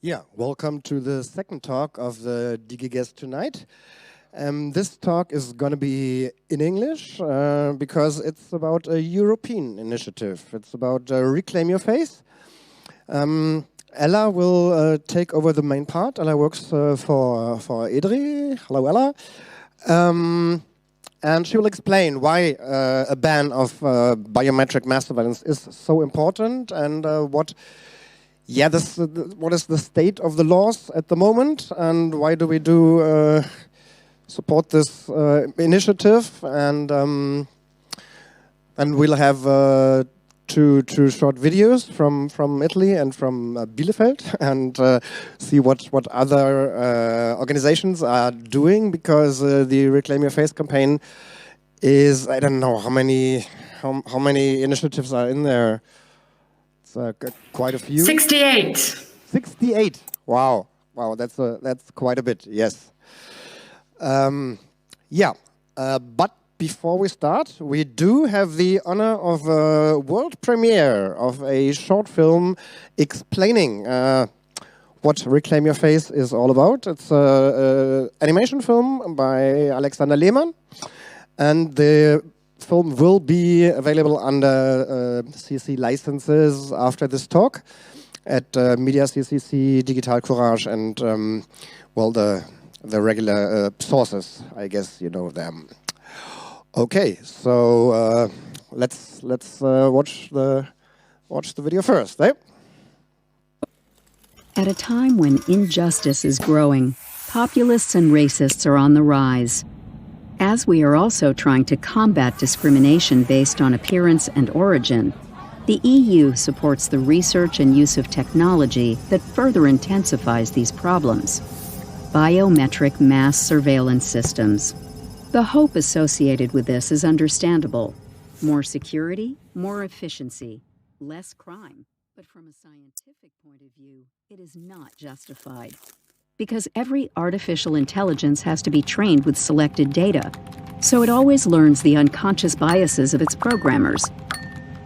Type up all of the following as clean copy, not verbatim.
Yeah, welcome to the second talk of the DGGS tonight. This talk is going to be in English because it's about a European initiative. It's about Reclaim Your Face. Ella will take over the main part. Ella works for EDRI. Hello, Ella. And she will explain why a ban of biometric mass surveillance is so important and what is the state of the laws at the moment and why do we support this initiative, and we'll have two short videos from Italy and from Bielefeld, and see what other organizations are doing, because the Reclaim Your Face campaign is, I don't know how many initiatives are in there. It's quite a few. 68. 68. Wow, that's quite a bit. Yes. But before we start, we do have the honor of a world premiere of a short film explaining what Reclaim Your Face is all about. It's an animation film by Alexander Lehmann, and the film will be available under CC licenses after this talk at Media CCC, Digital Courage, and the regular sources. I guess you know them. Okay, so let's watch the video first. Eh? At a time when injustice is growing, populists and racists are on the rise. As we are also trying to combat discrimination based on appearance and origin, the EU supports the research and use of technology that further intensifies these problems. Biometric mass surveillance systems. The hope associated with this is understandable. More security, more efficiency, less crime. But from a scientific point of view, it is not justified. Because every artificial intelligence has to be trained with selected data, so it always learns the unconscious biases of its programmers.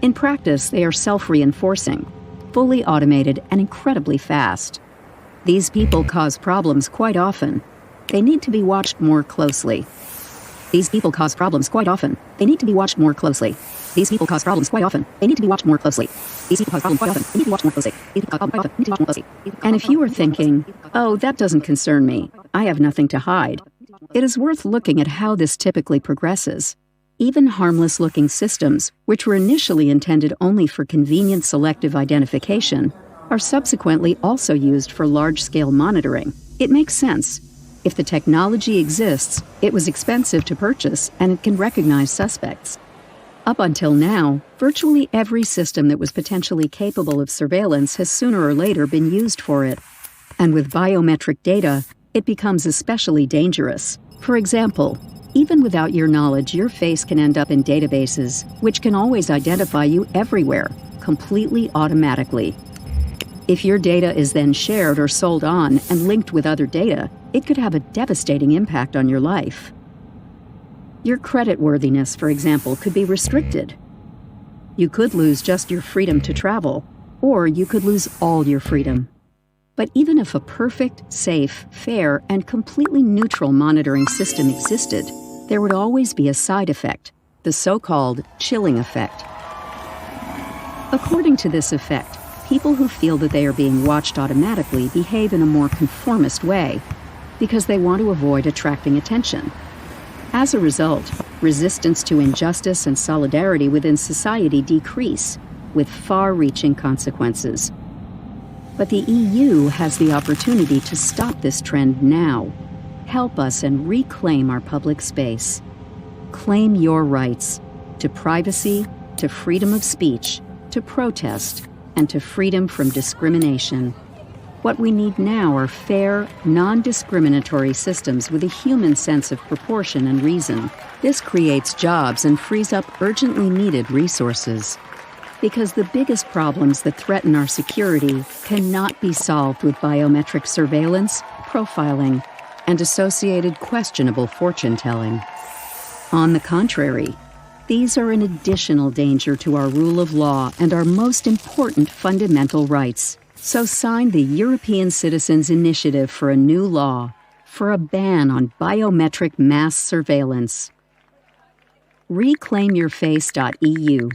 In practice, they are self-reinforcing, fully automated, and incredibly fast. These people cause problems quite often. They need to be watched more closely. These people cause problems quite often. They need to be watched more closely. These people cause problems quite often. They need to be watched more closely. These people cause problems quite often. They need to be watched more closely. These people cause problems quite often. They need to be watched more closely. And if you are thinking, oh, that doesn't concern me, I have nothing to hide, it is worth looking at how this typically progresses. Even harmless-looking systems, which were initially intended only for convenient selective identification, are subsequently also used for large-scale monitoring. It makes sense. If the technology exists, it was expensive to purchase, and it can recognize suspects. Up until now, virtually every system that was potentially capable of surveillance has sooner or later been used for it. And with biometric data, it becomes especially dangerous. For example, even without your knowledge, your face can end up in databases, which can always identify you everywhere, completely automatically. If your data is then shared or sold on and linked with other data, it could have a devastating impact on your life. Your creditworthiness, for example, could be restricted. You could lose just your freedom to travel, or you could lose all your freedom. But even if a perfect, safe, fair, and completely neutral monitoring system existed, there would always be a side effect, the so-called chilling effect. According to this effect, people who feel that they are being watched automatically behave in a more conformist way because they want to avoid attracting attention. As a result, resistance to injustice and solidarity within society decrease, with far-reaching consequences. But the EU has the opportunity to stop this trend now. Help us and reclaim our public space. Claim your rights to privacy, to freedom of speech, to protest, and to freedom from discrimination. What we need now are fair, non-discriminatory systems with a human sense of proportion and reason. This creates jobs and frees up urgently needed resources. Because the biggest problems that threaten our security cannot be solved with biometric surveillance, profiling, and associated questionable fortune-telling. On the contrary, these are an additional danger to our rule of law and our most important fundamental rights. So sign the European Citizens Initiative for a new law, for a ban on biometric mass surveillance. reclaimeyourface.eu.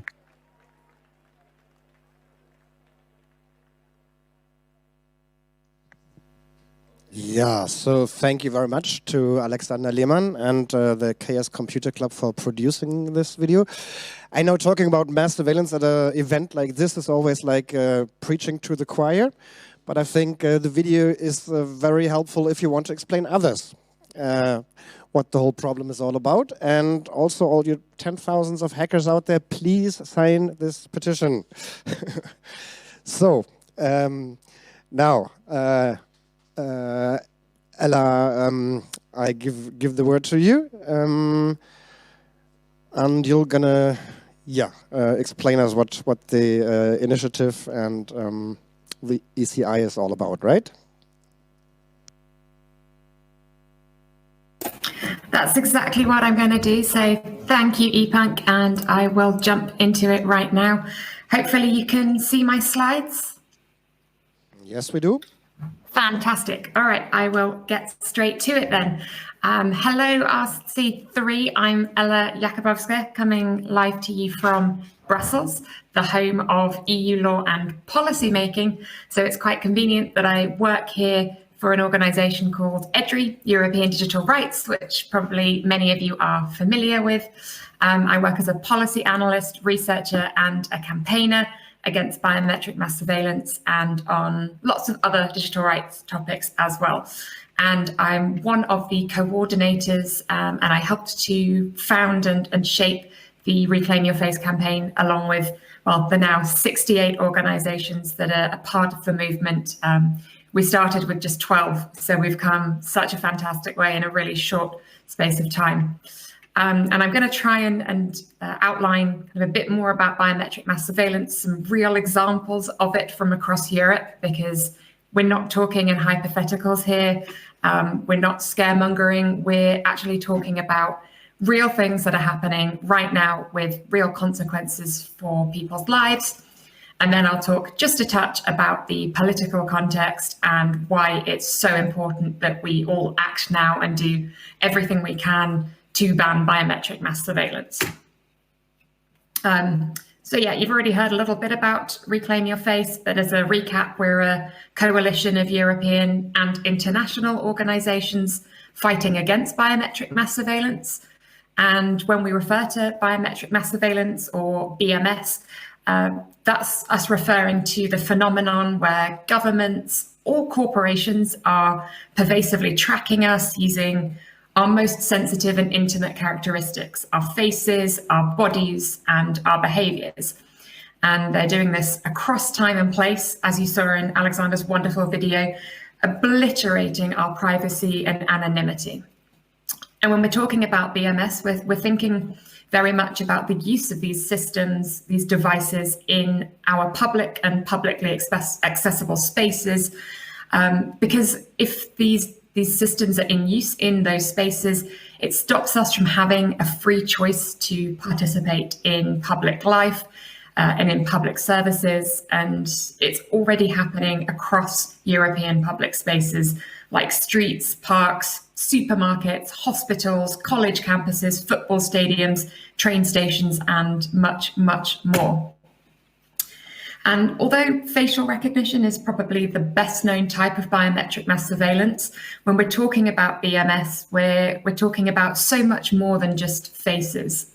Yeah, so thank you very much to Alexander Lehmann and the Chaos Computer Club for producing this video. I know talking about mass surveillance at an event like this is always like preaching to the choir, but I think the video is very helpful if you want to explain others what the whole problem is all about. And also all you 10,000s of hackers out there, please sign this petition. So, now, Ella, I give the word to you, and you're gonna, explain us what the initiative and the ECI is all about, right? That's exactly what I'm going to do. So thank you, ePunk, and I will jump into it right now. Hopefully you can see my slides. Yes, we do. Fantastic. All right, I will get straight to it then. Hello, RC3. I'm Ella Jakubowska, coming live to you from Brussels, the home of EU law and policy making. So it's quite convenient that I work here for an organisation called EDRI, European Digital Rights, which probably many of you are familiar with. I work as a policy analyst, researcher, and a campaigner against biometric mass surveillance and on lots of other digital rights topics as well. And I'm one of the coordinators, and I helped to found and shape the Reclaim Your Face campaign, along with, well, the now 68 organizations that are a part of the movement. We started with just 12, so we've come such a fantastic way in a really short space of time. And I'm going to try and outline kind of a bit more about biometric mass surveillance, some real examples of it from across Europe, because we're not talking in hypotheticals here. We're not scaremongering. We're actually talking about real things that are happening right now with real consequences for people's lives. And then I'll talk just a touch about the political context and why it's so important that we all act now and do everything we can to ban biometric mass surveillance. So yeah, you've already heard a little bit about Reclaim Your Face, but as a recap, we're a coalition of European and international organizations fighting against biometric mass surveillance. And when we refer to biometric mass surveillance, or BMS, that's us referring to the phenomenon where governments or corporations are pervasively tracking us using our most sensitive and intimate characteristics, our faces, our bodies, and our behaviors. And they're doing this across time and place, as you saw in Alexander's wonderful video, obliterating our privacy and anonymity. And when we're talking about BMS, we're thinking very much about the use of these systems, these devices in our public and publicly accessible spaces, because if these systems are in use in those spaces, it stops us from having a free choice to participate in public life and in public services. And it's already happening across European public spaces like streets, parks, supermarkets, hospitals, college campuses, football stadiums, train stations, and much, much more. And although facial recognition is probably the best known type of biometric mass surveillance, when we're talking about BMS, we're talking about so much more than just faces.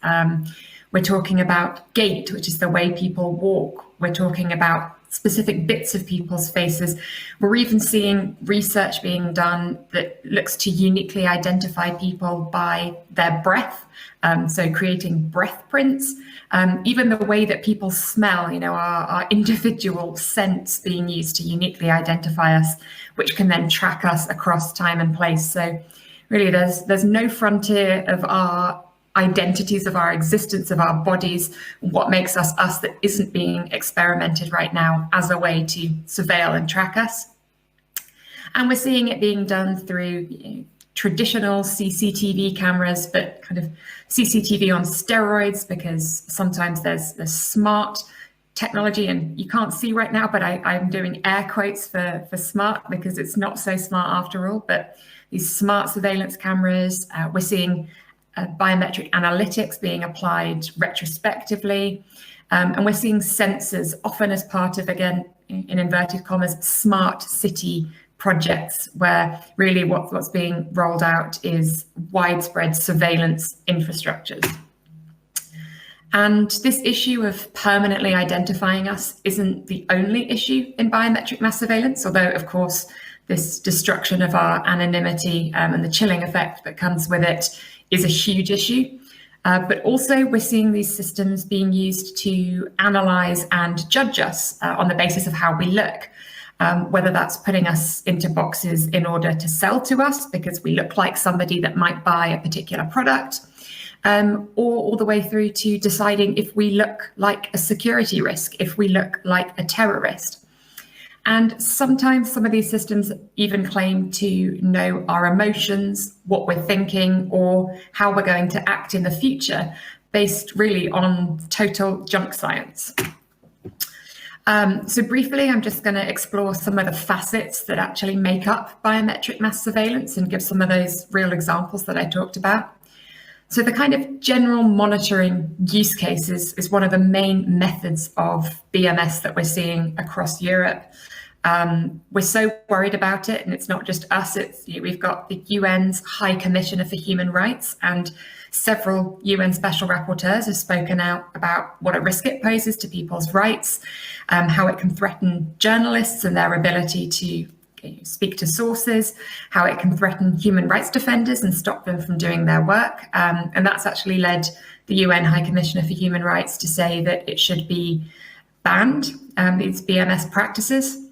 We're talking about gait, which is the way people walk. We're talking about specific bits of people's faces. We're even seeing research being done that looks to uniquely identify people by their breath. So creating breath prints, even the way that people smell, our individual scents being used to uniquely identify us, which can then track us across time and place. So really there's no frontier of our identities, of our existence, of our bodies, what makes us us that isn't being experimented right now as a way to surveil and track us. And we're seeing it being done through traditional CCTV cameras, but kind of CCTV on steroids, because sometimes there's smart technology, and you can't see right now, but I'm doing air quotes for smart, because it's not so smart after all, but these smart surveillance cameras, we're seeing biometric analytics being applied retrospectively, and we're seeing sensors often as part of, again, in inverted commas, smart city projects, where really what's being rolled out is widespread surveillance infrastructures. And this issue of permanently identifying us isn't the only issue in biometric mass surveillance, although, of course, this destruction of our anonymity and the chilling effect that comes with it is a huge issue. But also we're seeing these systems being used to analyze and judge us on the basis of how we look, whether that's putting us into boxes in order to sell to us because we look like somebody that might buy a particular product, or all the way through to deciding if we look like a security risk, if we look like a terrorist. And sometimes some of these systems even claim to know our emotions, what we're thinking, or how we're going to act in the future, based really on total junk science. So briefly, I'm just going to explore some of the facets that actually make up biometric mass surveillance and give some of those real examples that I talked about. So the kind of general monitoring use cases is one of the main methods of BMS that we're seeing across Europe. We're so worried about it, and it's not just us. We've got the UN's High Commissioner for Human Rights, and several UN special rapporteurs have spoken out about what a risk it poses to people's rights, how it can threaten journalists and their ability to speak to sources, how it can threaten human rights defenders and stop them from doing their work. And that's actually led the UN High Commissioner for Human Rights to say that it should be banned, these BMS practices.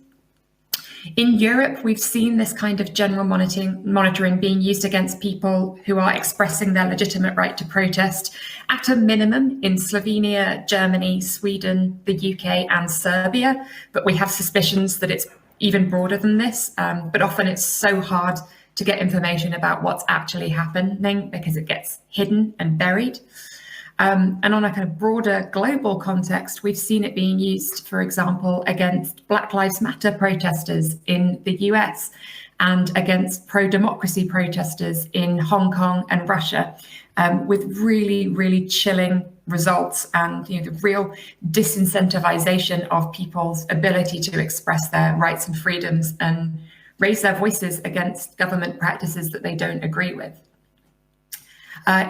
In Europe, we've seen this kind of general monitoring being used against people who are expressing their legitimate right to protest at a minimum in Slovenia, Germany, Sweden, the UK and Serbia. But we have suspicions that it's even broader than this. But often it's so hard to get information about what's actually happening because it gets hidden and buried. And on a kind of broader global context, we've seen it being used, for example, against Black Lives Matter protesters in the US and against pro-democracy protesters in Hong Kong and Russia, with really, really chilling results and the real disincentivization of people's ability to express their rights and freedoms and raise their voices against government practices that they don't agree with.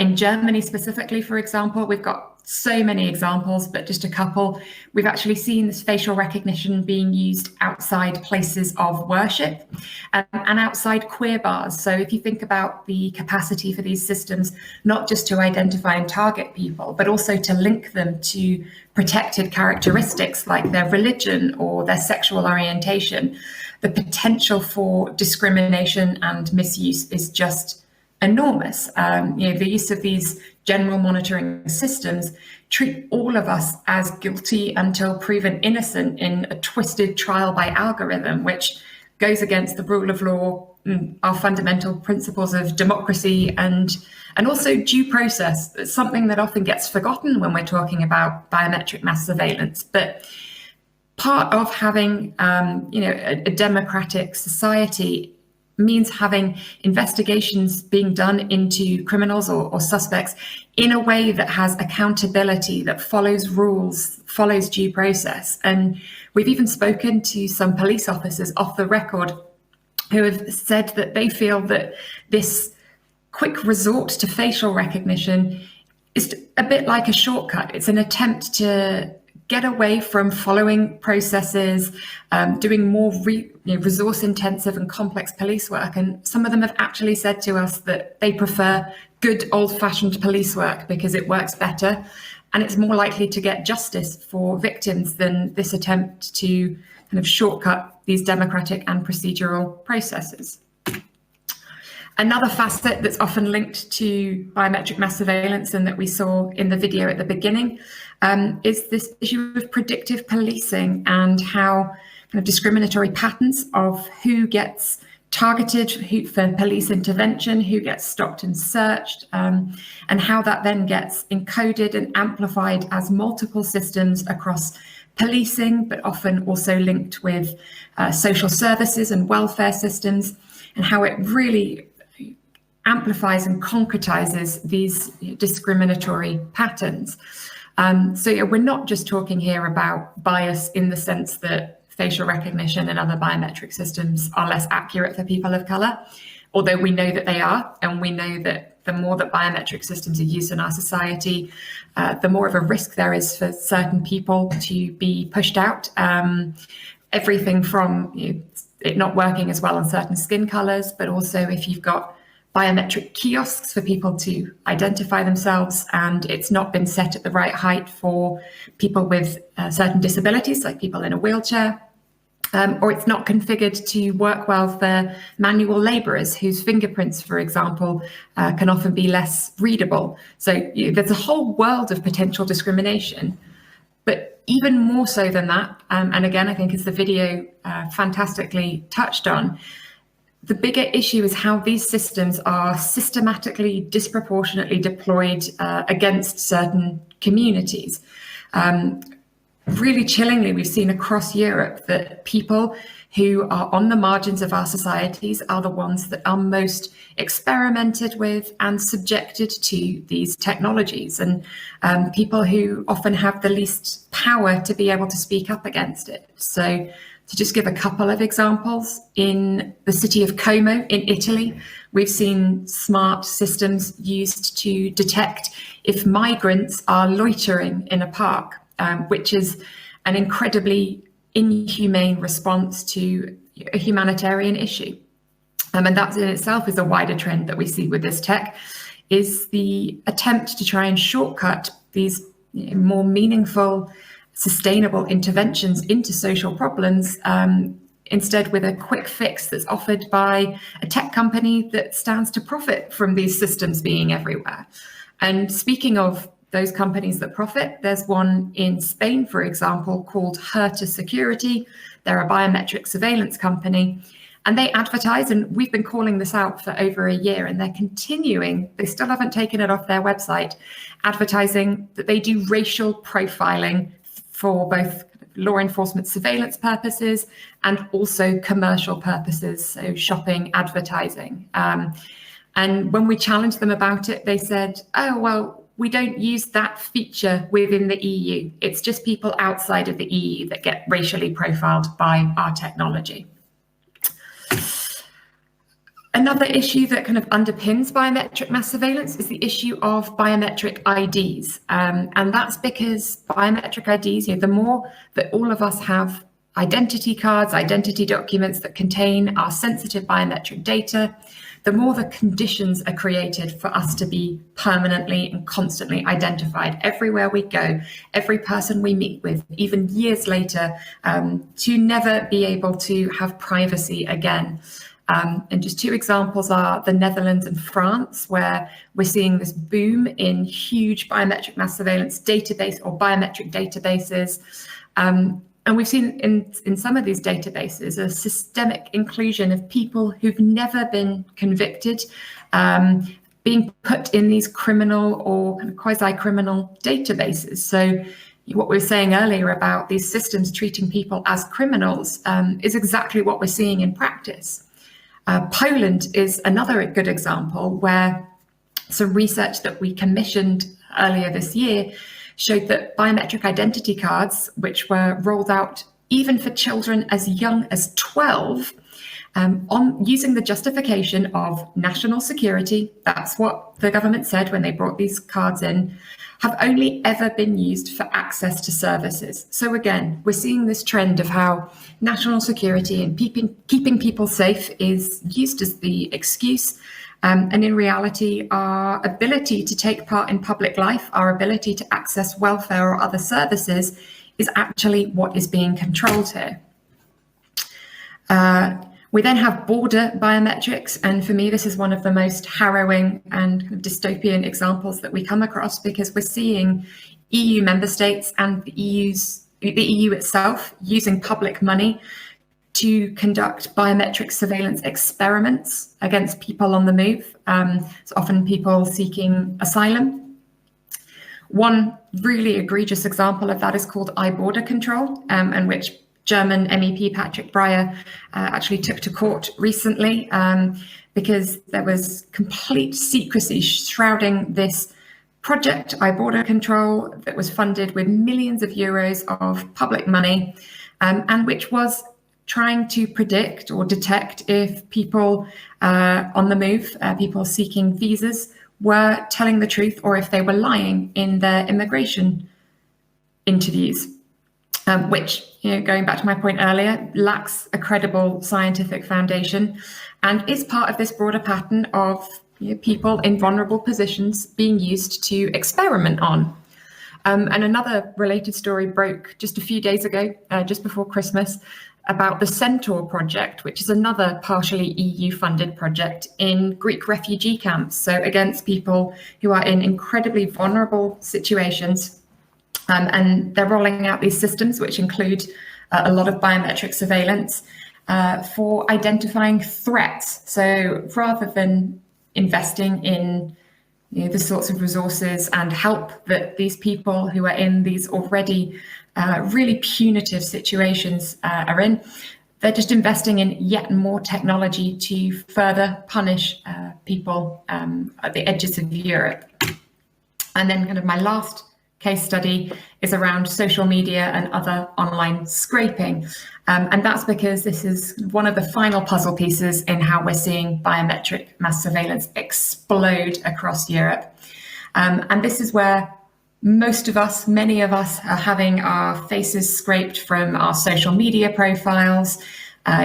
In Germany specifically, for example, we've got so many examples, but just a couple. We've actually seen this facial recognition being used outside places of worship and outside queer bars. So if you think about the capacity for these systems, not just to identify and target people, but also to link them to protected characteristics like their religion or their sexual orientation, the potential for discrimination and misuse is just enormous. The use of these general monitoring systems treat all of us as guilty until proven innocent in a twisted trial by algorithm, which goes against the rule of law, our fundamental principles of democracy and also due process. It's something that often gets forgotten when we're talking about biometric mass surveillance. But part of having a democratic society means having investigations being done into criminals or suspects in a way that has accountability, that follows rules, follows due process. And we've even spoken to some police officers off the record who have said that they feel that this quick resort to facial recognition is a bit like a shortcut. It's an attempt to get away from following processes, doing more resource-intensive and complex police work. And some of them have actually said to us that they prefer good old-fashioned police work because it works better and it's more likely to get justice for victims than this attempt to kind of shortcut these democratic and procedural processes. Another facet that's often linked to biometric mass surveillance and that we saw in the video at the beginning is this issue of predictive policing and how kind of discriminatory patterns of who gets targeted for police intervention, who gets stopped and searched, and how that then gets encoded and amplified as multiple systems across policing, but often also linked with social services and welfare systems, and how it really amplifies and concretizes these discriminatory patterns. So yeah, we're not just talking here about bias in the sense that facial recognition and other biometric systems are less accurate for people of color, although we know that they are, and we know that the more that biometric systems are used in our society, the more of a risk there is for certain people to be pushed out. Everything from it not working as well on certain skin colors, but also if you've got biometric kiosks for people to identify themselves and it's not been set at the right height for people with certain disabilities, like people in a wheelchair, or it's not configured to work well for manual laborers whose fingerprints, for example, can often be less readable. So there's a whole world of potential discrimination. But even more so than that, and again, I think as the video fantastically touched on, the bigger issue is how these systems are systematically, disproportionately deployed against certain communities. Really chillingly, we've seen across Europe that people who are on the margins of our societies are the ones that are most experimented with and subjected to these technologies, and people who often have the least power to be able to speak up against it. So to just give a couple of examples, in the city of Como in Italy, we've seen smart systems used to detect if migrants are loitering in a park, which is an incredibly inhumane response to a humanitarian issue. And that in itself is a wider trend that we see with this tech, is the attempt to try and shortcut these more meaningful, sustainable interventions into social problems, instead with a quick fix that's offered by a tech company that stands to profit from these systems being everywhere. And speaking of those companies that profit, there's one in Spain, for example, called Herta Security. They're a biometric surveillance company, and they advertise, and we've been calling this out for over a year, and they're continuing, they still haven't taken it off their website, advertising that they do racial profiling for both law enforcement surveillance purposes and also commercial purposes, so shopping, advertising. And when we challenged them about it, they said, oh, well, we don't use that feature within the EU. It's just people outside of the EU that get racially profiled by our technology. Another issue that kind of underpins biometric mass surveillance is the issue of biometric IDs. And that's because biometric IDs, the more that all of us have identity cards, identity documents that contain our sensitive biometric data, the more the conditions are created for us to be permanently and constantly identified everywhere we go, every person we meet with, even years later, to never be able to have privacy again. And just two examples are the Netherlands and France, where we're seeing this boom in huge biometric mass surveillance database or biometric databases. And we've seen in some of these databases a systemic inclusion of people who've never been convicted, being put in these criminal or kind of quasi-criminal databases. So what we were saying earlier about these systems treating people as criminals is exactly what we're seeing in practice. Poland is another good example where some research that we commissioned earlier this year showed that biometric identity cards, which were rolled out even for children as young as 12, on using the justification of national security, that's what the government said when they brought these cards in, have only ever been used for access to services. So again, we're seeing this trend of how national security and keeping people safe is used as the excuse. And in reality, our ability to take part in public life, our ability to access welfare or other services is actually what is being controlled here. We then have border biometrics, and for me, this is one of the most harrowing and dystopian examples that we come across, because we're seeing EU member states and the EU itself using public money to conduct biometric surveillance experiments against people on the move, so often people seeking asylum. One really egregious example of that is called border control, and which German MEP Patrick Breyer actually took to court recently because there was complete secrecy shrouding this project, border control, that was funded with millions of euros of public money, and which was trying to predict or detect if people on the move, people seeking visas, were telling the truth or if they were lying in their immigration interviews, which, going back to my point earlier, lacks a credible scientific foundation and is part of this broader pattern of people in vulnerable positions being used to experiment on. And another related story broke just a few days ago, just before Christmas, about the Centaur project, which is another partially EU-funded project in Greek refugee camps. So against people who are in incredibly vulnerable situations. And they're rolling out these systems, which include a lot of biometric surveillance for identifying threats. So rather than investing in the sorts of resources and help that these people who are in these already really punitive situations are in, they're just investing in yet more technology to further punish people at the edges of Europe. And then kind of my last case study is around social media and other online scraping. And that's because this is one of the final puzzle pieces in how we're seeing biometric mass surveillance explode across Europe. And this is where most of us, many of us, are having our faces scraped from our social media profiles.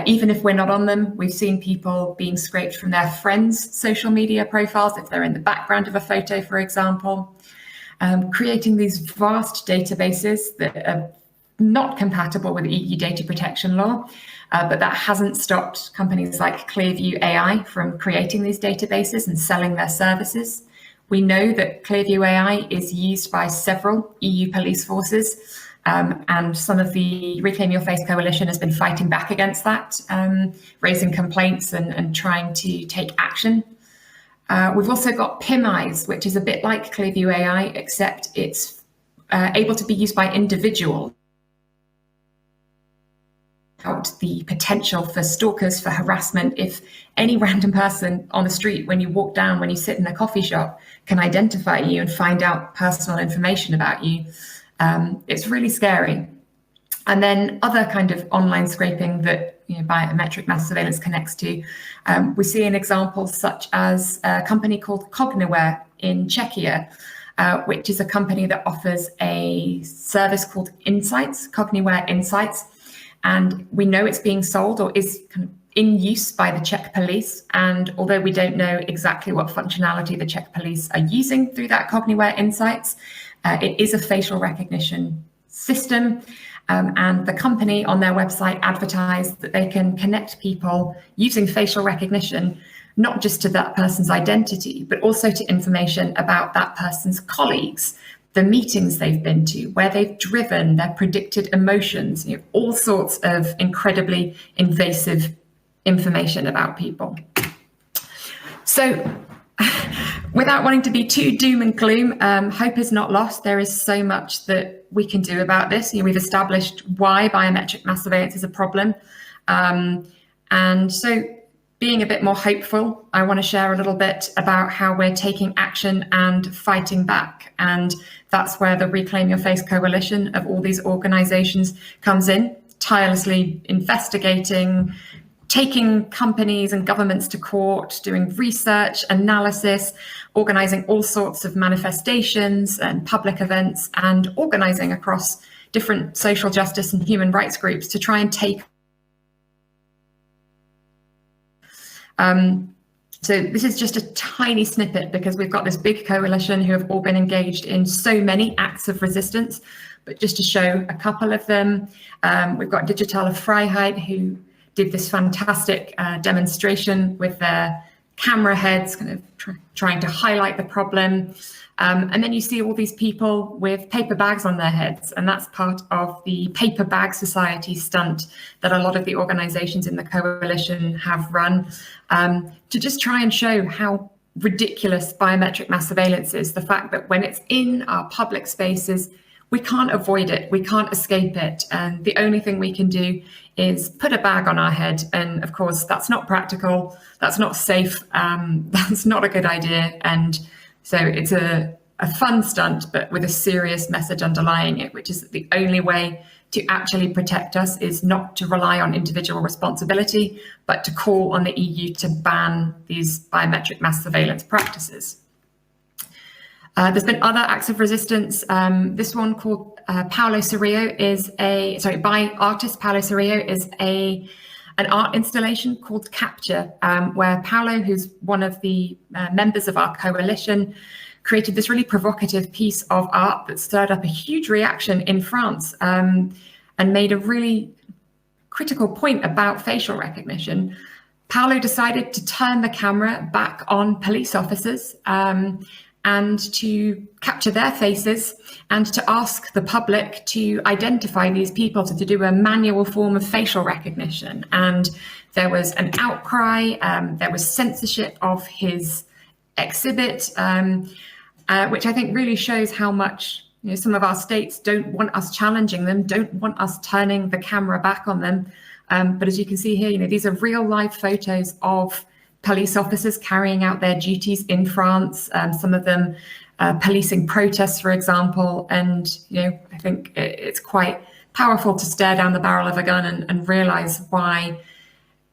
Even if we're not on them, we've seen people being scraped from their friends' social media profiles, if they're in the background of a photo, for example. Creating these vast databases that are not compatible with EU data protection law, but that hasn't stopped companies like Clearview AI from creating these databases and selling their services. We know that Clearview AI is used by several EU police forces, and some of the Reclaim Your Face coalition has been fighting back against that, raising complaints and trying to take action. We've also got PIM-Eyes, which is a bit like Clearview AI, except it's able to be used by individuals. Out the potential for stalkers, for harassment. If any random person on the street, when you walk down, when you sit in a coffee shop, can identify you and find out personal information about you, it's really scary. And then other kind of online scraping that biometric mass surveillance connects to. We see an example such as a company called Cognaware in Czechia, which is a company that offers a service called Insights, Cognaware Insights. And we know it's being sold or is kind of in use by the Czech police. And although we don't know exactly what functionality the Czech police are using through that Cognaware Insights, it is a facial recognition system. And the company on their website advertised that they can connect people using facial recognition, not just to that person's identity, but also to information about that person's colleagues, the meetings they've been to, where they've driven, their predicted emotions, all sorts of incredibly invasive information about people. So without wanting to be too doom and gloom, hope is not lost. There is so much that we can do about this. We've established why biometric mass surveillance is a problem. And so being a bit more hopeful, I want to share a little bit about how we're taking action and fighting back. And that's where the Reclaim Your Face coalition of all these organizations comes in, tirelessly investigating, taking companies and governments to court, doing research, analysis, organizing all sorts of manifestations and public events, and organizing across different social justice and human rights groups to try and take. So this is just a tiny snippet because we've got this big coalition who have all been engaged in so many acts of resistance, but just to show a couple of them, we've got Digitale Vrijheid, who did this fantastic demonstration with their camera heads, kind of trying to highlight the problem. And then you see all these people with paper bags on their heads, and that's part of the paper bag society stunt that a lot of the organizations in the coalition have run, to just try and show how ridiculous biometric mass surveillance is the fact that when it's in our public spaces, we can't avoid it, we can't escape it. And the only thing we can do is put a bag on our head. And of course, that's not practical, that's not safe, that's not a good idea. And so it's a fun stunt, but with a serious message underlying it, which is that the only way to actually protect us is not to rely on individual responsibility, but to call on the EU to ban these biometric mass surveillance practices. There's been other acts of resistance. This one called Paulo Cerrillo is by artist Paulo Cerrillo is an art installation called Capture, where Paulo, who's one of the members of our coalition, created this really provocative piece of art that stirred up a huge reaction in France, and made a really critical point about facial recognition. Paulo decided to turn the camera back on police officers and to capture their faces and to ask the public to identify these people, to do a manual form of facial recognition. And there was an outcry, there was censorship of his exhibit, which I think really shows how much some of our states don't want us challenging them, don't want us turning the camera back on them. But as you can see here, these are real life photos of police officers carrying out their duties in France, some of them policing protests, for example. And, I think it's quite powerful to stare down the barrel of a gun and realize why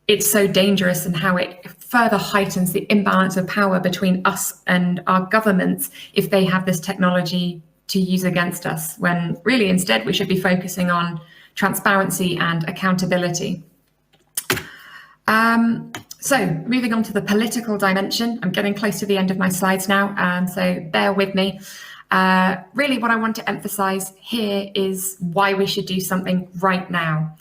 it's so dangerous and how it further heightens the imbalance of power between us and our governments if they have this technology to use against us, when really instead we should be focusing on transparency and accountability. So moving on to the political dimension, I'm getting close to the end of my slides now, so bear with me. Really what I want to emphasize here is why we should do something right now.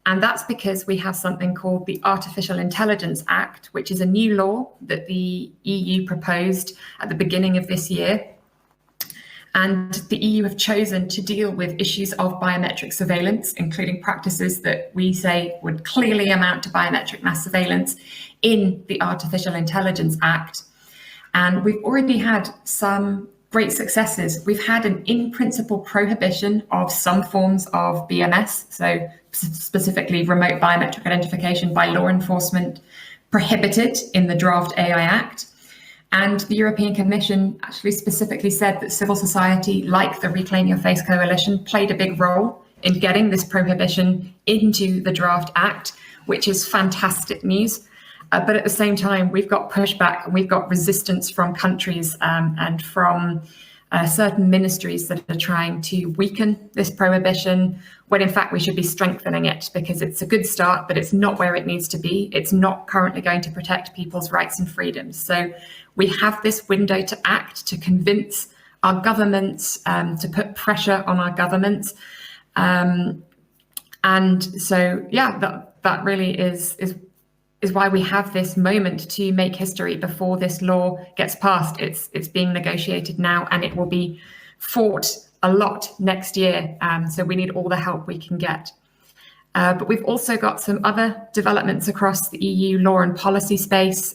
And that's because we have something called the Artificial Intelligence Act, which is a new law that the EU proposed at the beginning of this year. And the EU have chosen to deal with issues of biometric surveillance, including practices that we say would clearly amount to biometric mass surveillance in the Artificial Intelligence Act. And we've already had some great successes. We've had an in-principle prohibition of some forms of BMS, so specifically remote biometric identification by law enforcement, prohibited in the draft AI Act. And the European Commission actually specifically said that civil society, like the Reclaim Your Face coalition, played a big role in getting this prohibition into the draft act, which is fantastic news. But at the same time, we've got pushback and we've got resistance from countries and from certain ministries that are trying to weaken this prohibition, when in fact we should be strengthening it, because it's a good start, but it's not where it needs to be. It's not currently going to protect people's rights and freedoms. So we have this window to act, to convince our governments, to put pressure on our governments. And so, yeah, that really is why we have this moment to make history before this law gets passed. It's being negotiated now, and it will be fought a lot next year. So we need all the help we can get. But we've also got some other developments across the EU law and policy space.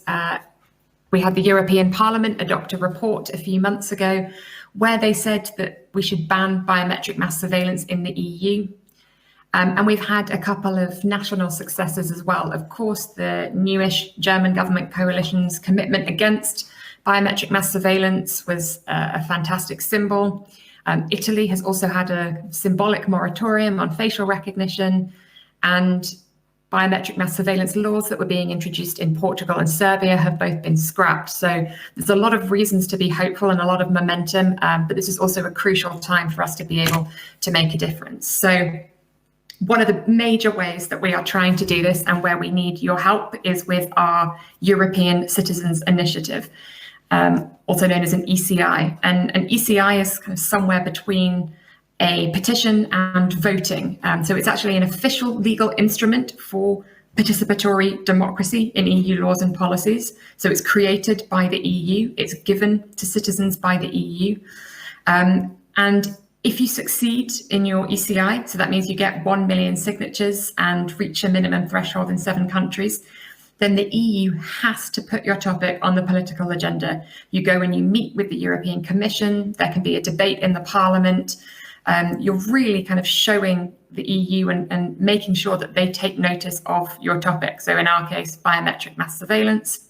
We had the European Parliament adopt a report a few months ago where they said that we should ban biometric mass surveillance in the EU. And we've had a couple of national successes as well. Of course, the newish German government coalition's commitment against biometric mass surveillance was a fantastic symbol. Italy has also had a symbolic moratorium on facial recognition, and biometric mass surveillance laws that were being introduced in Portugal and Serbia have both been scrapped. So there's a lot of reasons to be hopeful and a lot of momentum, but this is also a crucial time for us to be able to make a difference. So one of the major ways that we are trying to do this, and where we need your help, is with our European Citizens Initiative, also known as an ECI. And an ECI is kind of somewhere between a petition and voting. So it's actually an official legal instrument for participatory democracy in EU laws and policies. So it's created by the EU, it's given to citizens by the EU. And if you succeed in your ECI, so that means you get 1 million signatures and reach a minimum threshold in 7 countries, then the EU has to put your topic on the political agenda. You go and you meet with the European Commission, there can be a debate in the Parliament. You're really kind of showing the EU and making sure that they take notice of your topic. So in our case, biometric mass surveillance.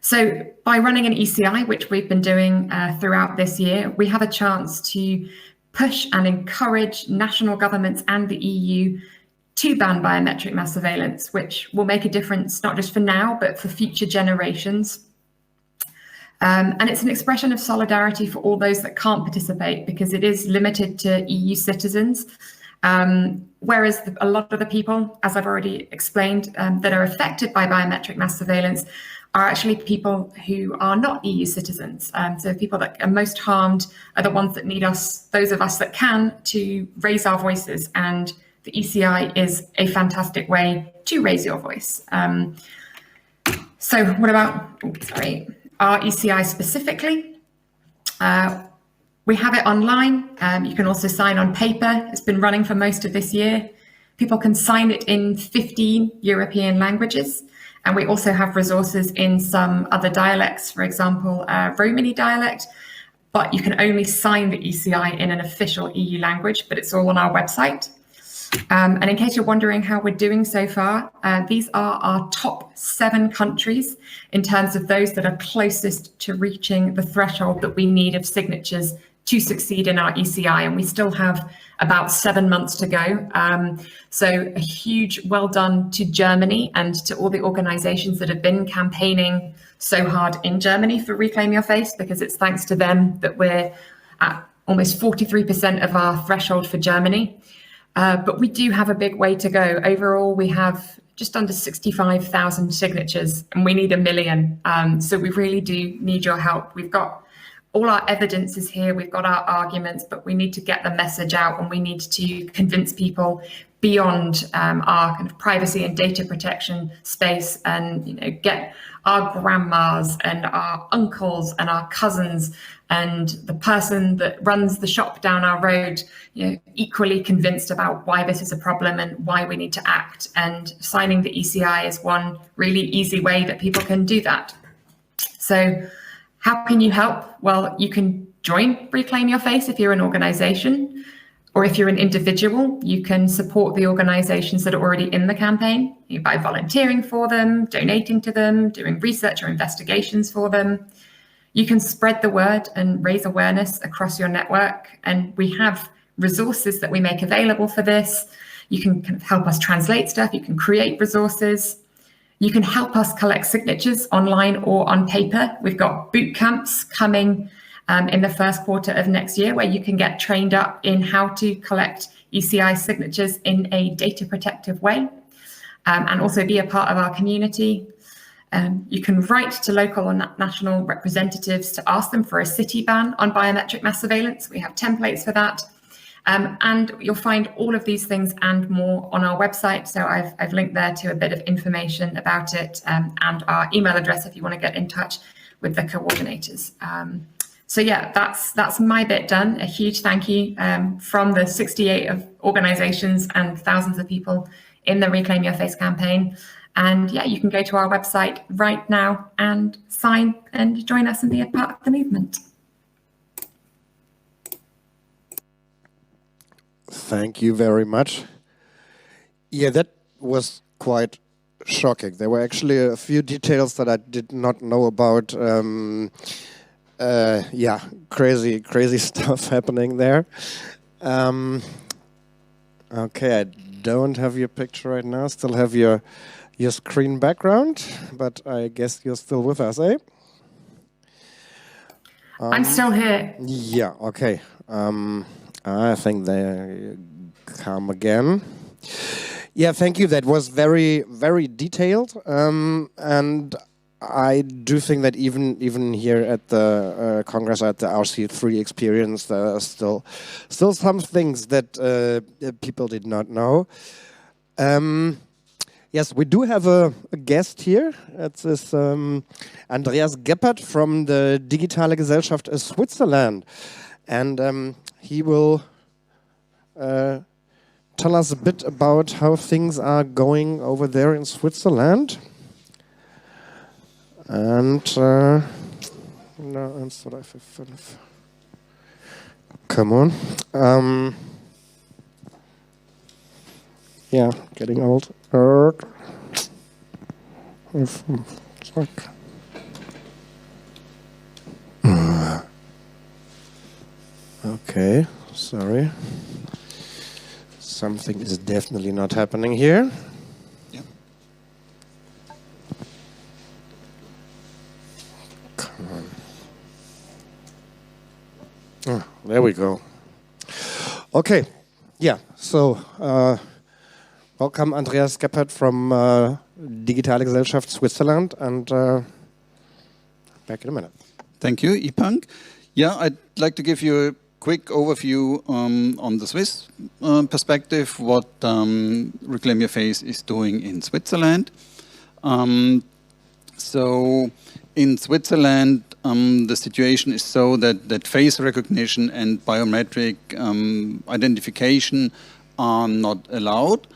So by running an ECI, which we've been doing throughout this year, we have a chance to push and encourage national governments and the EU to ban biometric mass surveillance, which will make a difference not just for now, but for future generations. And it's an expression of solidarity for all those that can't participate, because it is limited to EU citizens. Whereas a lot of the people, as I've already explained, that are affected by biometric mass surveillance are actually people who are not EU citizens. So people that are most harmed are the ones that need us, those of us that can, to raise our voices. And the ECI is a fantastic way to raise your voice. So what about, our ECI specifically? We have it online. You can also sign on paper. It's been running for most of this year. People can sign it in 15 European languages. And we also have resources in some other dialects, for example, Romani dialect, but you can only sign the ECI in an official EU language, but it's all on our website. And in case you're wondering how we're doing so far, these are our top 7 countries in terms of those that are closest to reaching the threshold that we need of signatures to succeed in our ECI. And we still have about 7 months to go. So a huge well done to Germany and to all the organizations that have been campaigning so hard in Germany for Reclaim Your Face, because it's thanks to them that we're at almost 43% of our threshold for Germany. But we do have a big way to go. Overall, we have just under 65,000 signatures and we need 1 million. So we really do need your help. We've got all our evidence is here, we've got our arguments, but we need to get the message out and we need to convince people beyond our kind of privacy and data protection space, and get our grandmas and our uncles and our cousins and the person that runs the shop down our road equally convinced about why this is a problem and why we need to act. And signing the ECI is one really easy way that people can do that. So how can you help? Well, you can join Reclaim Your Face if you're an organization, or if you're an individual, you can support the organizations that are already in the campaign by volunteering for them, donating to them, doing research or investigations for them. You can spread the word and raise awareness across your network. And we have resources that we make available for this. You can kind of help us translate stuff. You can create resources. You can help us collect signatures online or on paper. We've got boot camps coming in the first quarter of next year, where you can get trained up in how to collect ECI signatures in a data protective way, and also be a part of our community. You can write to local or national representatives to ask them for a city ban on biometric mass surveillance. We have templates for that. And you'll find all of these things and more on our website. So I've linked there to a bit of information about it, and our email address if you want to get in touch with the coordinators. So yeah, that's my bit done. A huge thank you from the 68 of organizations and thousands of people in the Reclaim Your Face campaign. And yeah, you can go to our website right now and sign and join us and be a part of the movement. Thank you very much. Yeah, that was quite shocking. There were actually a few details that I did not know about. Yeah, crazy stuff happening there. Okay, I don't have your picture right now. Still have your screen background, but I guess you're still with us, eh? I'm still here. Yeah, okay. I think they come again. Yeah, thank you. That was very, very detailed. And I do think that even here at the Congress, at the RC3 experience, there are still some things that people did not know. Yes, we do have a guest here. It's this Andreas Geppert from the Digitale Gesellschaft Switzerland. And he will tell us a bit about how things are going over there in Switzerland? And come on. Yeah, getting old. Okay, sorry. Something is definitely not happening here. Yeah. Come on. Oh, there we go. Okay, yeah, so welcome Andreas Geppert from Digitale Gesellschaft Switzerland, and back in a minute. Thank you, Ipang. Yeah, I'd like to give you a quick overview on the Swiss perspective, what Reclaim Your Face is doing in Switzerland. So in Switzerland, the situation is so that face recognition and biometric identification are not allowed.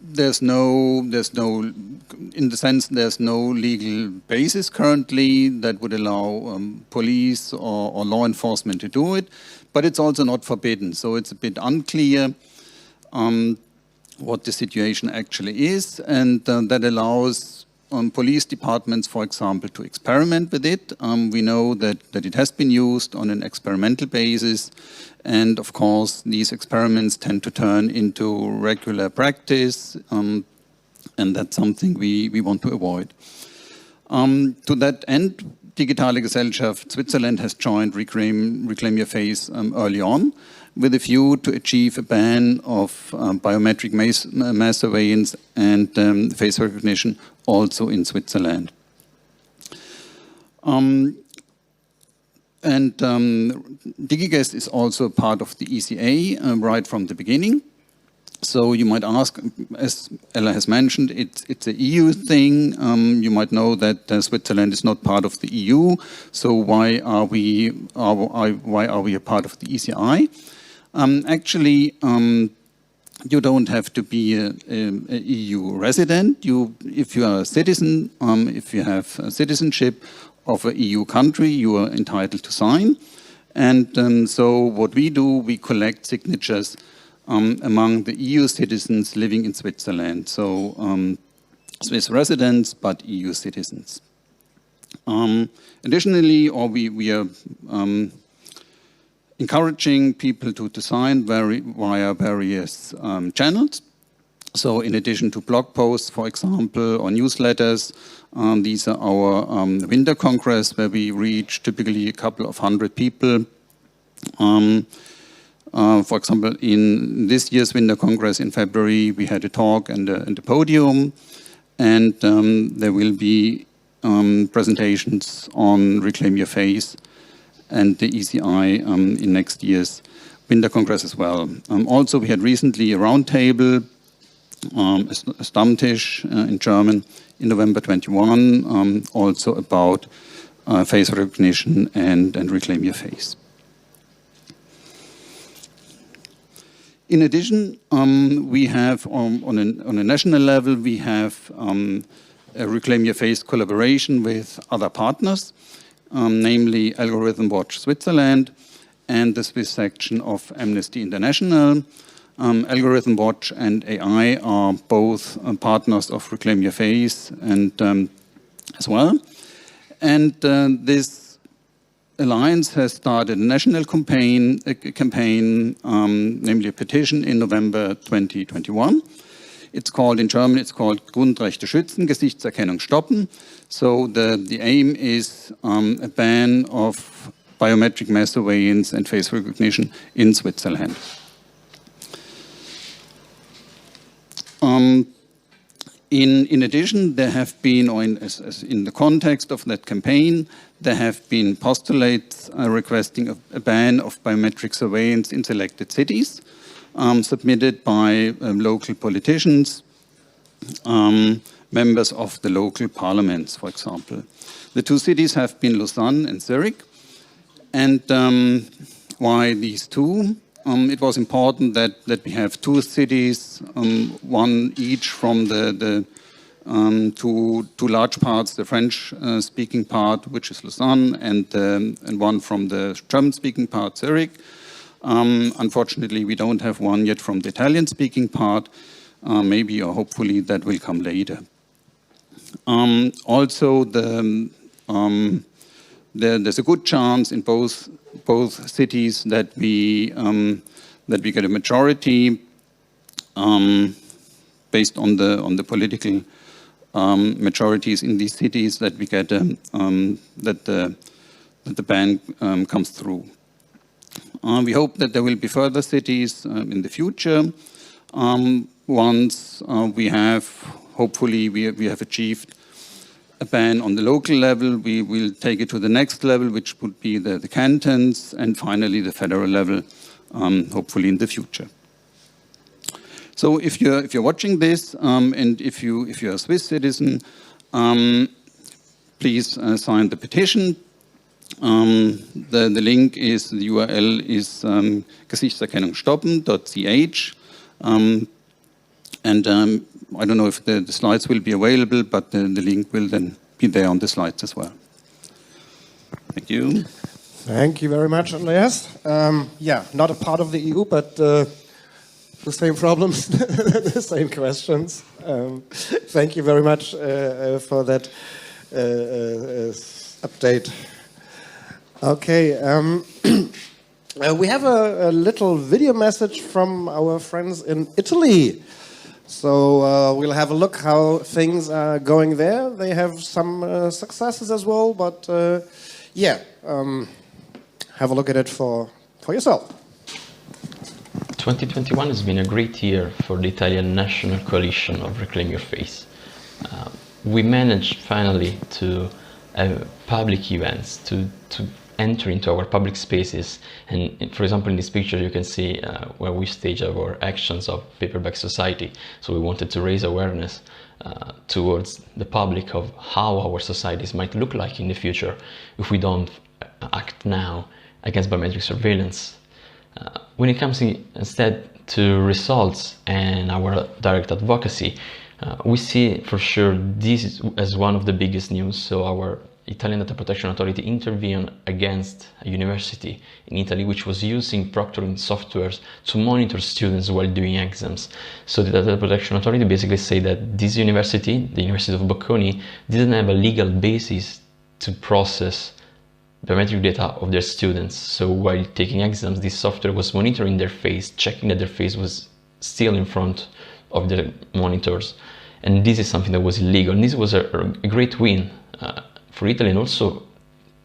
There's no, in the sense, there's no legal basis currently that would allow police or law enforcement to do it, but it's also not forbidden. So it's a bit unclear what the situation actually is, and that allows police departments, for example, to experiment with it. We know that it has been used on an experimental basis, and of course these experiments tend to turn into regular practice, and that's something we want to avoid. To that end, Digitale Gesellschaft Switzerland has joined Reclaim Your Face early on, with a view to achieve a ban of biometric mass surveillance and face recognition also in Switzerland. DigiGest is also part of the ECA right from the beginning. So you might ask, as Ella has mentioned, it's an EU thing. You might know that Switzerland is not part of the EU. So why are we a part of the ECI? Actually, you don't have to be a EU resident. If you are a citizen, if you have a citizenship of an EU country, you are entitled to sign. And so what we do, we collect signatures among the EU citizens living in Switzerland. So Swiss residents, but EU citizens. Additionally, we are encouraging people to sign via various channels. So in addition to blog posts, for example, or newsletters, these are our winter congress, where we reach typically a couple of hundred people. For example, in this year's winter congress in February, we had a talk and a podium, and there will be presentations on Reclaim Your Face and the ECI in next year's winter congress as well. Also, we had recently a roundtable, a Stammtisch in German, in November 21, also about face recognition and Reclaim Your Face. In addition, we have on a national level, we have a Reclaim Your Face collaboration with other partners, namely Algorithm Watch Switzerland and the Swiss section of Amnesty International. Algorithm Watch and AI are both partners of Reclaim Your Face and as well. And this alliance has started a national campaign, namely a petition in November 2021. It's called, in German, it's called Grundrechte schützen, Gesichtserkennung stoppen. So the aim is a ban of biometric mass surveillance and face recognition in Switzerland. In addition, there have been, or in the context of that campaign, there have been postulates requesting a ban of biometric surveillance in selected cities, submitted by local politicians, members of the local parliaments, for example. The two cities have been Lausanne and Zurich. And why these two? it was important that we have two cities, one each from the two large parts, the French-speaking part, which is Lausanne, and one from the German-speaking part, Zurich. Unfortunately, we don't have one yet from the Italian-speaking part. Maybe or hopefully that will come later. Also, there's a good chance in both cities that we get a majority based on the political majorities in these cities, that we get that the ban comes through. We hope that there will be further cities in the future. Once we have, hopefully, we have achieved a ban on the local level, we will take it to the next level, which would be the cantons, and finally the federal level, hopefully in the future. So if you're watching this, and if you're a Swiss citizen, please sign the petition. The link is, the URL is gesichtserkennungstoppen.ch. And I don't know if the slides will be available, but the link will then be there on the slides as well. Thank you. Thank you very much, Andreas. Yeah, not a part of the EU, but the same problems, the same questions. Thank you very much for that update. Okay, we have a little video message from our friends in Italy. So we'll have a look how things are going there. They have some successes as well, but yeah, have a look at it for yourself. 2021 has been a great year for the Italian National Coalition of Reclaim Your Face. We managed finally to have public events, to enter into our public spaces, and for example in this picture you can see where we stage our actions of Paperback Society. So we wanted to raise awareness towards the public of how our societies might look like in the future if we don't act now against biometric surveillance. When it comes instead to results and our direct advocacy, we see for sure this as one of the biggest news. So our Italian Data Protection Authority intervened against a university in Italy which was using proctoring softwares to monitor students while doing exams. So the Data Protection Authority basically said that this university, the University of Bocconi, didn't have a legal basis to process biometric data of their students. So while taking exams, this software was monitoring their face, checking that their face was still in front of the monitors. And this is something that was illegal. And this was a great win for Italy, and also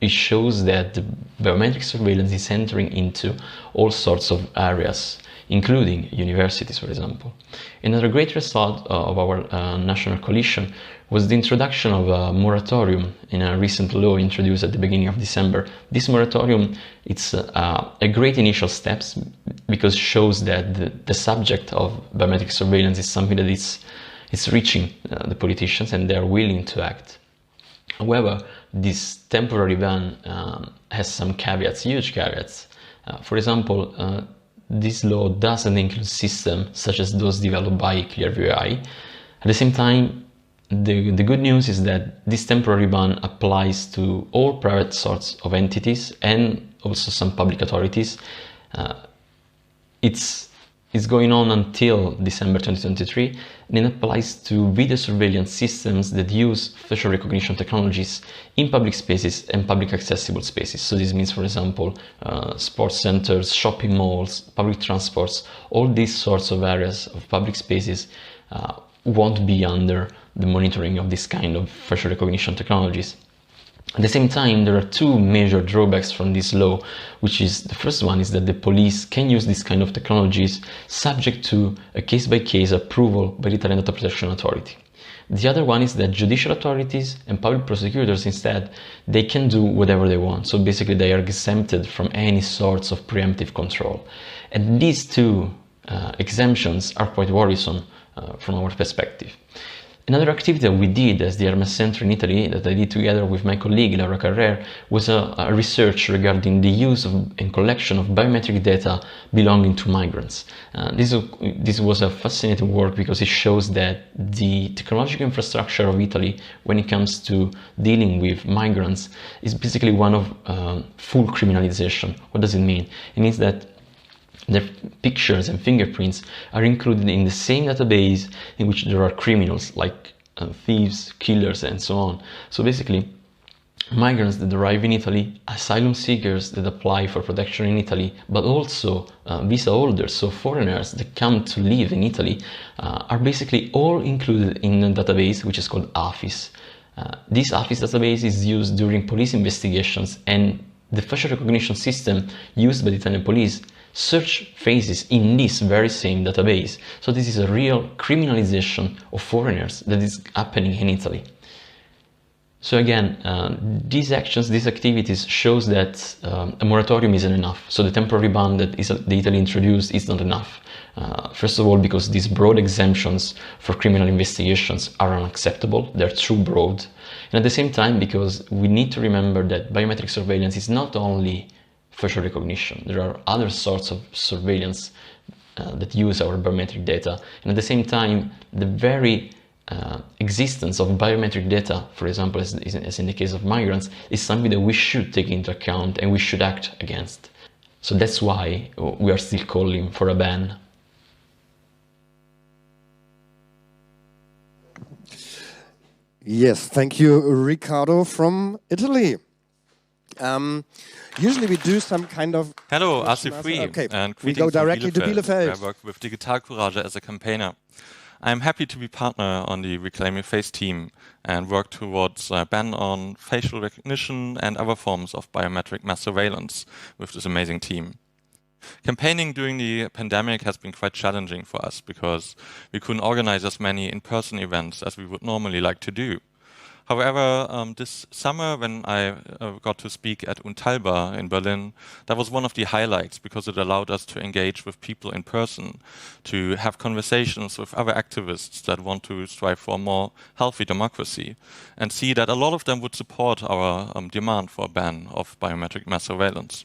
it shows that the biometric surveillance is entering into all sorts of areas, including universities, for example. Another great result of our national coalition was the introduction of a moratorium in a recent law introduced at the beginning of December. This moratorium, it's a great initial steps because it shows that the subject of biometric surveillance is something that it's reaching the politicians and they are willing to act. However, this temporary ban has some caveats, huge caveats. For example, this law doesn't include systems such as those developed by ClearView. At the same time, the good news is that this temporary ban applies to all private sorts of entities and also some public authorities. It's going on until December 2023, and it applies to video surveillance systems that use facial recognition technologies in public spaces and public accessible spaces. So this means, for example, sports centers, shopping malls, public transports, all these sorts of areas of public spaces won't be under the monitoring of this kind of facial recognition technologies. At the same time, there are two major drawbacks from this law, which is, the first one is that the police can use this kind of technologies subject to a case-by-case approval by the Italian Data Protection Authority. The other one is that judicial authorities and public prosecutors instead, they can do whatever they want. So basically they are exempted from any sorts of preemptive control. And these two exemptions are quite worrisome from our perspective. Another activity that we did as the Hermes Center in Italy, that I did together with my colleague Laura Carrer, was a research regarding the use and collection of biometric data belonging to migrants. This was a fascinating work because it shows that the technological infrastructure of Italy, when it comes to dealing with migrants, is basically one of full criminalization. What does it mean? It means that their pictures and fingerprints are included in the same database in which there are criminals like thieves, killers, and so on. So basically, migrants that arrive in Italy, asylum seekers that apply for protection in Italy, but also visa holders, so foreigners that come to live in Italy, are basically all included in a database which is called AFIS. This AFIS database is used during police investigations, and the facial recognition system used by the Italian police search faces in this very same database. So this is a real criminalization of foreigners that is happening in Italy. So again, these actions, these activities shows that a moratorium isn't enough. So the temporary ban that the Italy introduced is not enough. First of all, because these broad exemptions for criminal investigations are unacceptable. They're too broad. And at the same time, because we need to remember that biometric surveillance is not only facial recognition. There are other sorts of surveillance that use our biometric data. And at the same time, the very existence of biometric data, for example, as in the case of migrants, is something that we should take into account and we should act against. So that's why we are still calling for a ban. Yes, thank you, Riccardo from Italy. Usually we do some kind of... Hello, RC3, okay. And we go directly to Bielefeld. I work with Digital Courage as a campaigner. I'm happy to be partner on the Reclaim Your Face team and work towards a ban on facial recognition and other forms of biometric mass surveillance with this amazing team. Campaigning during the pandemic has been quite challenging for us because we couldn't organize as many in-person events as we would normally like to do. However, this summer when I got to speak at Untalba in Berlin, that was one of the highlights because it allowed us to engage with people in person, to have conversations with other activists that want to strive for a more healthy democracy, and see that a lot of them would support our demand for a ban of biometric mass surveillance.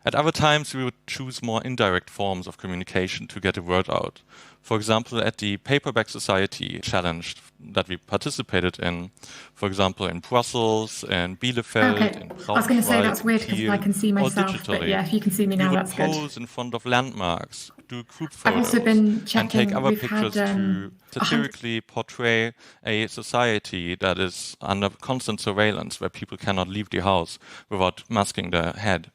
At other times, we would choose more indirect forms of communication to get the word out. For example, at the Paperback Society Challenge that we participated in, for example, in Brussels, in Bielefeld, in Braunschweig, I was going to say that's weird because I can see myself, but yeah, if you can see me now, that's good. We would pose in front of landmarks, do group I've photos, also been checking, and take other we've pictures had, to satirically portray a society that is under constant surveillance, where people cannot leave the house without masking their head.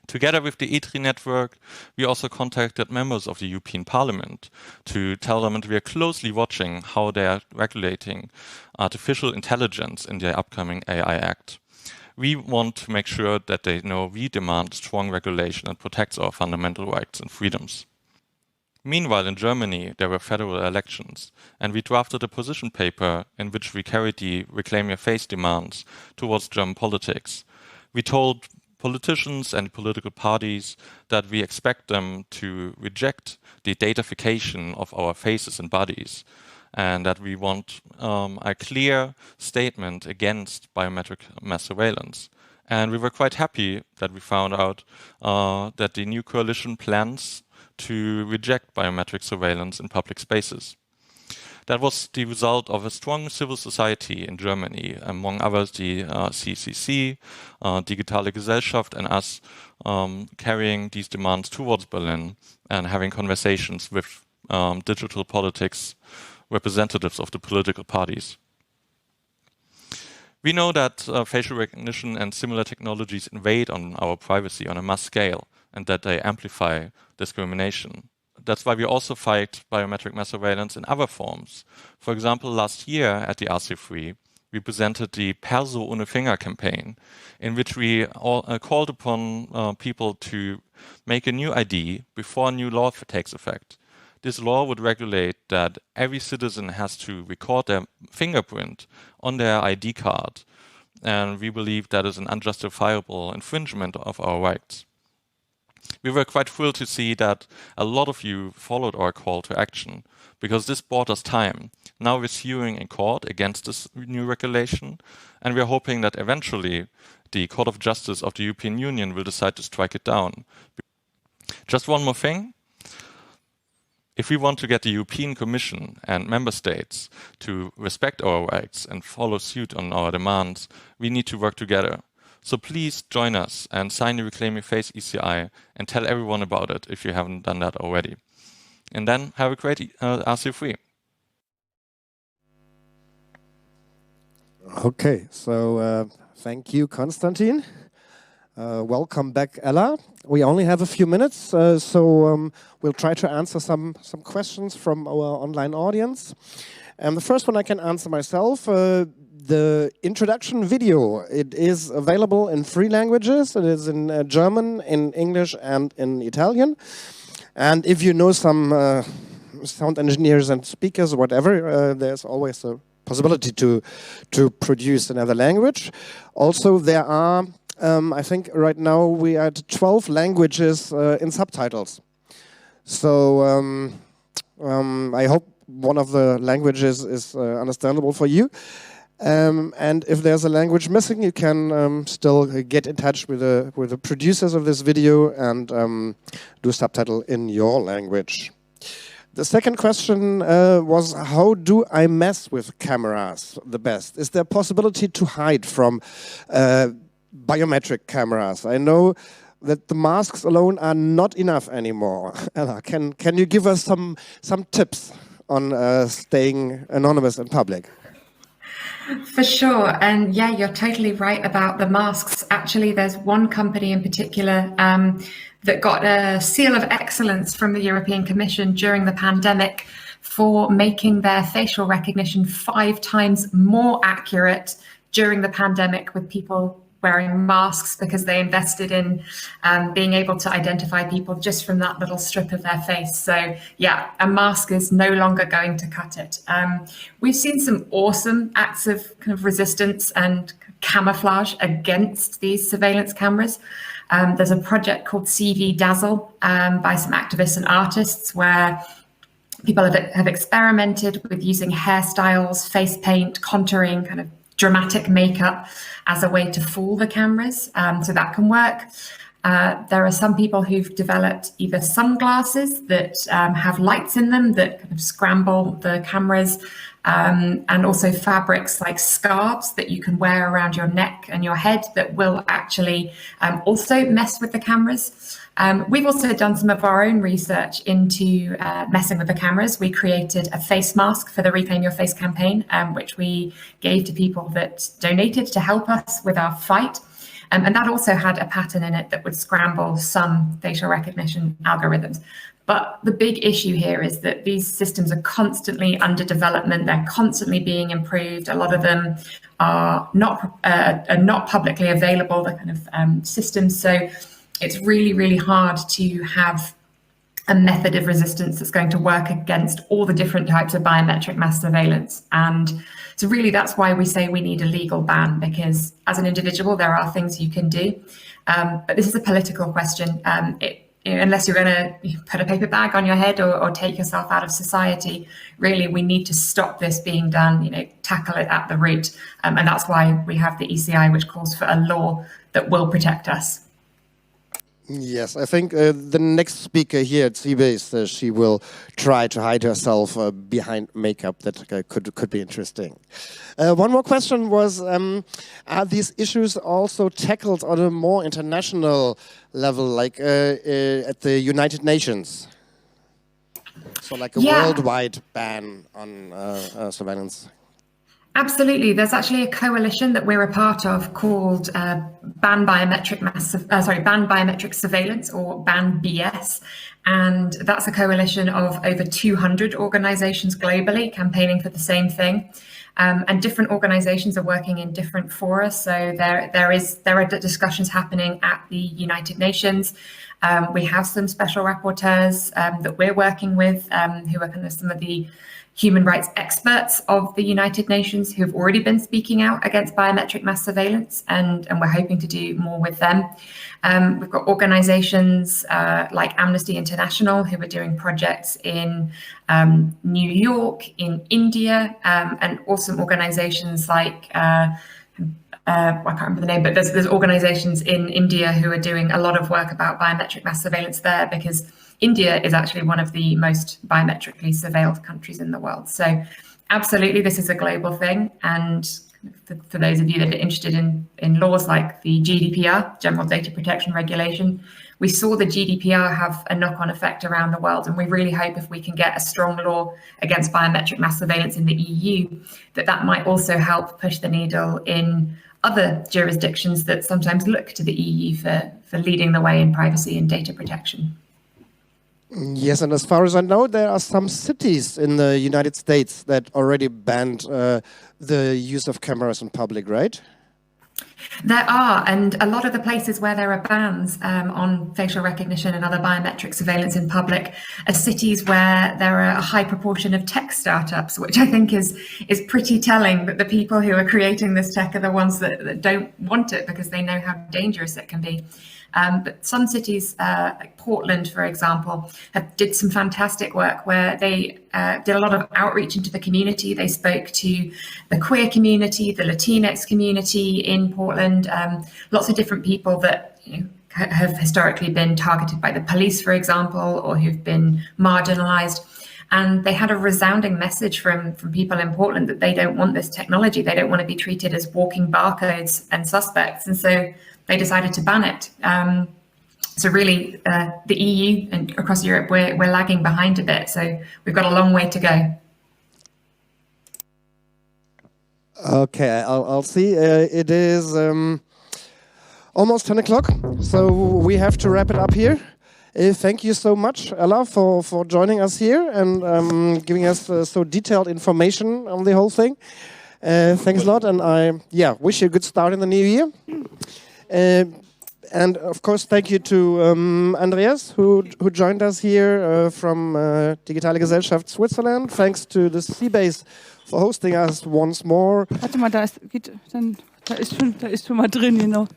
Together with the E3 network, we also contacted members of the European Parliament to tell them that we are closely watching how they are regulating artificial intelligence in their upcoming AI Act. We want to make sure that they know we demand strong regulation that protects our fundamental rights and freedoms. Meanwhile, in Germany, there were federal elections, and we drafted a position paper in which we carried the Reclaim Your Face demands towards German politics. We told politicians and political parties that we expect them to reject the datafication of our faces and bodies, and that we want a clear statement against biometric mass surveillance. And we were quite happy that we found out that the new coalition plans to reject biometric surveillance in public spaces. That was the result of a strong civil society in Germany, among others the CCC, Digitale Gesellschaft, and us carrying these demands towards Berlin and having conversations with digital politics representatives of the political parties. We know that facial recognition and similar technologies invade on our privacy on a mass scale and that they amplify discrimination. That's why we also fight biometric mass surveillance in other forms. For example, last year at the RC3, we presented the Perso ohne Finger campaign, in which we called upon people to make a new ID before a new law takes effect. This law would regulate that every citizen has to record their fingerprint on their ID card, and we believe that is an unjustifiable infringement of our rights. We were quite thrilled to see that a lot of you followed our call to action, because this bought us time. now we're suing in court against this new regulation, and we're hoping that eventually the Court of Justice of the European Union will decide to strike it down. Just one more thing. If we want to get the European Commission and member states to respect our rights and follow suit on our demands, we need to work together. So please join us and sign the Reclaim Your Face ECI and tell everyone about it if you haven't done that already. And then have a great RC3. Okay, so thank you, Konstantin. Welcome back, Ella. We only have a few minutes, so we'll try to answer some questions from our online audience. And the first one I can answer myself. The introduction video, it is available in 3 languages. It is in German, in English, and in Italian. And if you know some sound engineers and speakers or whatever, there's always a possibility to produce another language. Also, there are, I think right now we are at 12 languages in subtitles. So I hope one of the languages is understandable for you. And if there's a language missing, you can still get in touch with the producers of this video and do a subtitle in your language. The second question was, how do I mess with cameras the best? Is there a possibility to hide from biometric cameras? I know that the masks alone are not enough anymore. Ella, can you give us some tips on staying anonymous in public? For sure. And yeah, you're totally right about the masks. Actually, there's one company in particular that got a seal of excellence from the European Commission during the pandemic for making their facial recognition 5 times more accurate during the pandemic with people wearing masks, because they invested in being able to identify people just from that little strip of their face. So yeah, a mask is no longer going to cut it. We've seen some awesome acts of kind of resistance and camouflage against these surveillance cameras. There's a project called CV Dazzle by some activists and artists where people have experimented with using hairstyles, face paint, contouring, kind of dramatic makeup as a way to fool the cameras, so that can work. There are some people who've developed either sunglasses that have lights in them that kind of scramble the cameras, and also fabrics like scarves that you can wear around your neck and your head that will actually also mess with the cameras. We've also done some of our own research into messing with the cameras. We created a face mask for the Reclaim Your Face campaign, which we gave to people that donated to help us with our fight. And that also had a pattern in it that would scramble some facial recognition algorithms. But the big issue here is that these systems are constantly under development. They're constantly being improved. A lot of them are not publicly available, the kind of systems. So it's really, really hard to have a method of resistance that's going to work against all the different types of biometric mass surveillance. And so really that's why we say we need a legal ban, because as an individual, there are things you can do. But this is a political question. Unless you're going to put a paper bag on your head or take yourself out of society, really, we need to stop this being done, tackle it at the root. And that's why we have the ECI, which calls for a law that will protect us. Yes, I think the next speaker here at CBase, she will try to hide herself behind makeup. That could be interesting. One more question was, are these issues also tackled on a more international level, like at the United Nations? So like a worldwide ban on surveillance? Absolutely. There's actually a coalition that we're a part of called Ban Biometric Surveillance, or Ban BS. And that's a coalition of over 200 organizations globally campaigning for the same thing. And different organizations are working in different fora. So there are discussions happening at the United Nations. We have some special rapporteurs that we're working with who are kind of some of the human rights experts of the United Nations who've already been speaking out against biometric mass surveillance, and we're hoping to do more with them. We've got organizations like Amnesty International who are doing projects in New York, in India, and awesome organizations like I can't remember the name, but there's organizations in India who are doing a lot of work about biometric mass surveillance there, because India is actually one of the most biometrically surveilled countries in the world. So absolutely, this is a global thing. And for those of you that are interested in laws like the GDPR, General Data Protection Regulation, we saw the GDPR have a knock-on effect around the world. And we really hope if we can get a strong law against biometric mass surveillance in the EU, that might also help push the needle in other jurisdictions that sometimes look to the EU for leading the way in privacy and data protection. Yes, and as far as I know, there are some cities in the United States that already banned the use of cameras in public, right? There are, and a lot of the places where there are bans on facial recognition and other biometric surveillance in public are cities where there are a high proportion of tech startups, which I think is pretty telling, that the people who are creating this tech are the ones that don't want it because they know how dangerous it can be. But some cities, like Portland, for example, did some fantastic work where they did a lot of outreach into the community. They spoke to the queer community, the Latinx community in Portland, lots of different people that have historically been targeted by the police, for example, or who've been marginalized. And they had a resounding message from people in Portland that they don't want this technology. They don't want to be treated as walking barcodes and suspects. And so they decided to ban it. So really, the EU and across Europe, we're lagging behind a bit. So we've got a long way to go. Okay, I'll see. It is almost 10 o'clock, so we have to wrap it up here. Thank you so much, Ella, for joining us here and giving us so detailed information on the whole thing. Thanks a lot, and I wish you a good start in the new year. And of course, thank you to Andreas, who joined us here from Digitale Gesellschaft Switzerland. Thanks to the Seabase for hosting us once more. Warte mal, da ist schon mal drin, genau.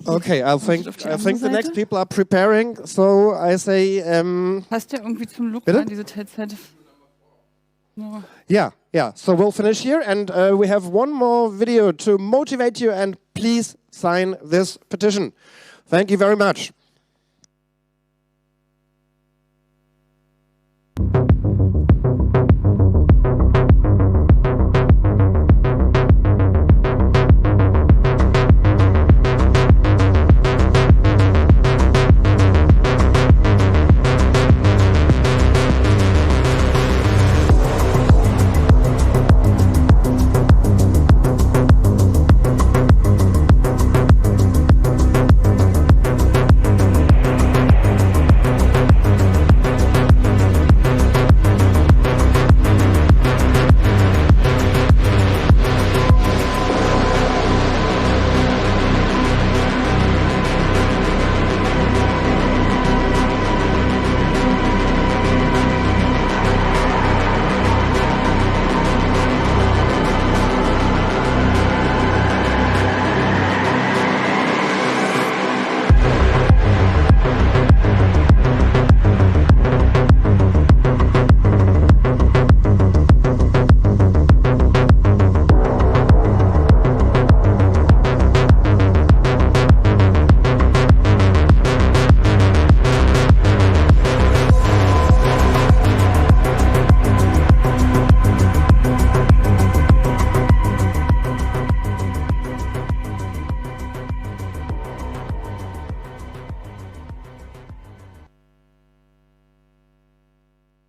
Okay, I think the next people are preparing, so I say... Passt ja irgendwie zum Look an, dieses Headset. No. Yeah, so we'll finish here, and we have one more video to motivate you, and please sign this petition. Thank you very much.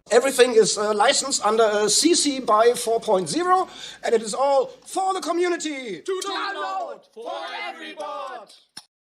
Everything is licensed under CC by 4.0, and it is all for the community. To download for everybody.